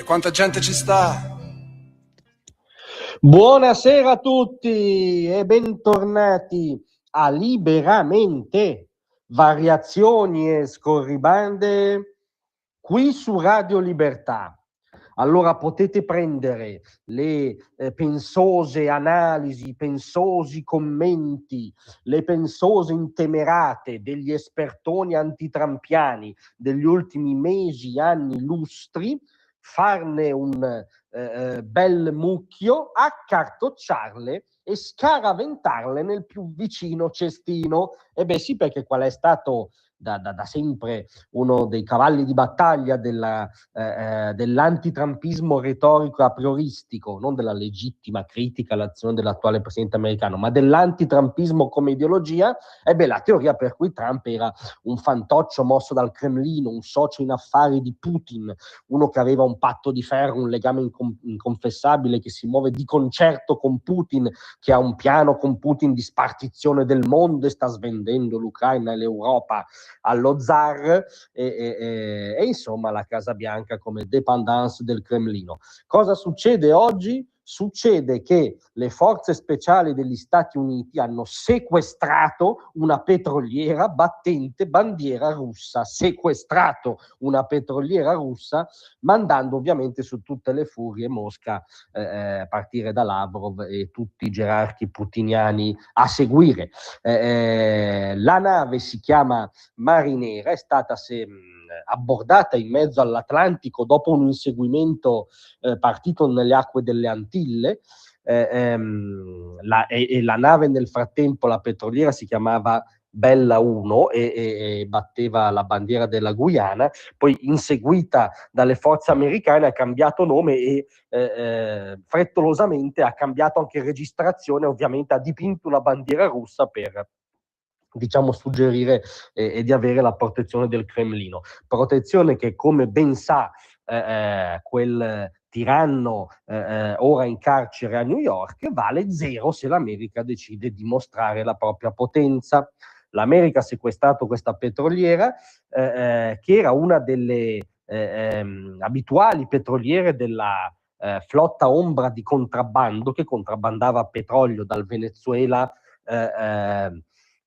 quanta gente ci sta? Buonasera a tutti e bentornati a Liberamente, variazioni e scorribande qui su Radio Libertà. Allora potete prendere le pensose analisi, pensosi commenti, le pensose intemerate degli espertoni antitrampiani degli ultimi mesi, anni, lustri, farne un bel mucchio, accartocciarle e scaraventarle nel più vicino cestino. E beh sì, perché qual è stato da sempre uno dei cavalli di battaglia dell'antitrampismo retorico a prioristico, non della legittima critica all'azione dell'attuale presidente americano, ma dell'antitrampismo come ideologia, e beh, la teoria per cui Trump era un fantoccio mosso dal Cremlino, un socio in affari di Putin, uno che aveva un patto di ferro, un legame inconfessabile, che si muove di concerto con Putin, che ha un piano con Putin di spartizione del mondo e sta svendendo l'Ucraina e l'Europa allo zar, e insomma la Casa Bianca come dépendance del Cremlino. Cosa succede oggi? Succede che le forze speciali degli Stati Uniti hanno sequestrato una petroliera battente bandiera russa, mandando ovviamente su tutte le furie Mosca, a partire da Lavrov e tutti i gerarchi putiniani a seguire. La nave si chiama Marinera, è stata abbordata in mezzo all'Atlantico dopo un inseguimento partito nelle acque delle Antille. La nave nel frattempo, la petroliera, si chiamava Bella 1 e batteva la bandiera della Guyana, poi inseguita dalle forze americane ha cambiato nome e frettolosamente ha cambiato anche registrazione, ovviamente ha dipinto una bandiera russa per, diciamo, suggerire di avere la protezione del Cremlino, protezione che, come ben sa quel tiranno ora in carcere a New York, vale zero se l'America decide di mostrare la propria potenza. L'America ha sequestrato questa petroliera che era una delle abituali petroliere della flotta ombra di contrabbando, che contrabbandava petrolio dal Venezuela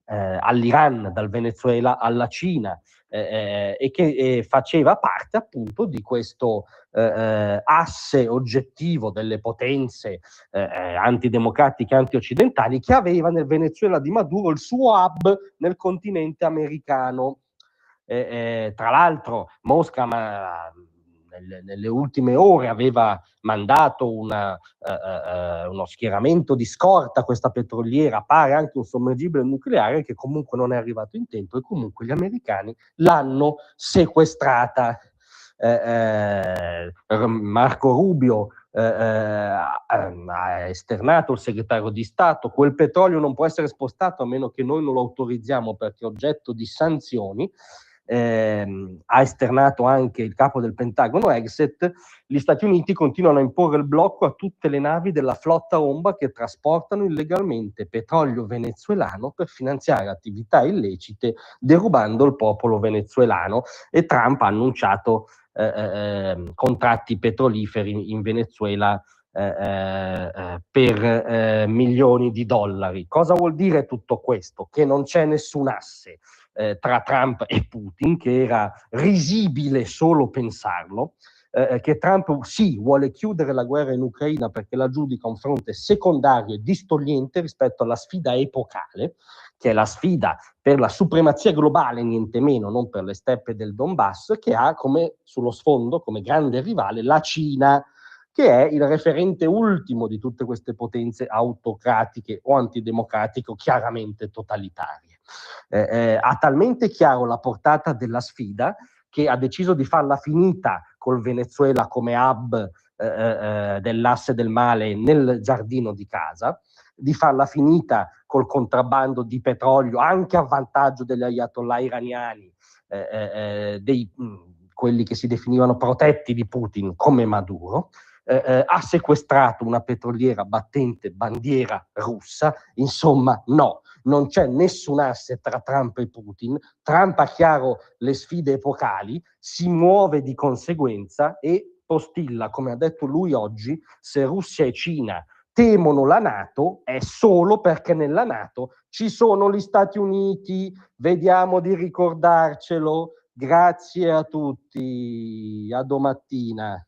all'Iran, dal Venezuela alla Cina, e che faceva parte appunto di questo asse oggettivo delle potenze antidemocratiche, antioccidentali, che aveva nel Venezuela di Maduro il suo hub nel continente americano. Tra l'altro Mosca nelle ultime ore aveva mandato uno schieramento di scorta a questa petroliera, pare anche un sommergibile nucleare, che comunque non è arrivato in tempo, e comunque gli americani l'hanno sequestrata. Marco Rubio ha esternato, il segretario di Stato, quel petrolio non può essere spostato a meno che noi non lo autorizziamo, perché è oggetto di sanzioni. Ha esternato anche il capo del Pentagono Hegseth. Gli Stati Uniti continuano a imporre il blocco a tutte le navi della flotta ombra che trasportano illegalmente petrolio venezuelano per finanziare attività illecite, derubando il popolo venezuelano, e Trump ha annunciato contratti petroliferi in Venezuela per milioni di dollari. Cosa vuol dire tutto questo? Che non c'è nessun asse tra Trump e Putin, che era risibile solo pensarlo, che Trump sì vuole chiudere la guerra in Ucraina perché la giudica un fronte secondario e distogliente rispetto alla sfida epocale, che è la sfida per la supremazia globale, niente meno, non per le steppe del Donbass, che ha come sullo sfondo, come grande rivale, la Cina, che è il referente ultimo di tutte queste potenze autocratiche o antidemocratiche o chiaramente totalitarie. Ha talmente chiaro la portata della sfida che ha deciso di farla finita col Venezuela come hub dell'asse del male nel giardino di casa, di farla finita col contrabbando di petrolio anche a vantaggio degli ayatollah iraniani, quelli che si definivano protetti di Putin come Maduro. Ha sequestrato una petroliera battente bandiera russa. Insomma, no, non c'è nessun asse tra Trump e Putin. Trump ha chiaro le sfide epocali, si muove di conseguenza e postilla, come ha detto lui oggi, se Russia e Cina temono la NATO è solo perché nella NATO ci sono gli Stati Uniti. Vediamo di ricordarcelo. Grazie a tutti, a domattina.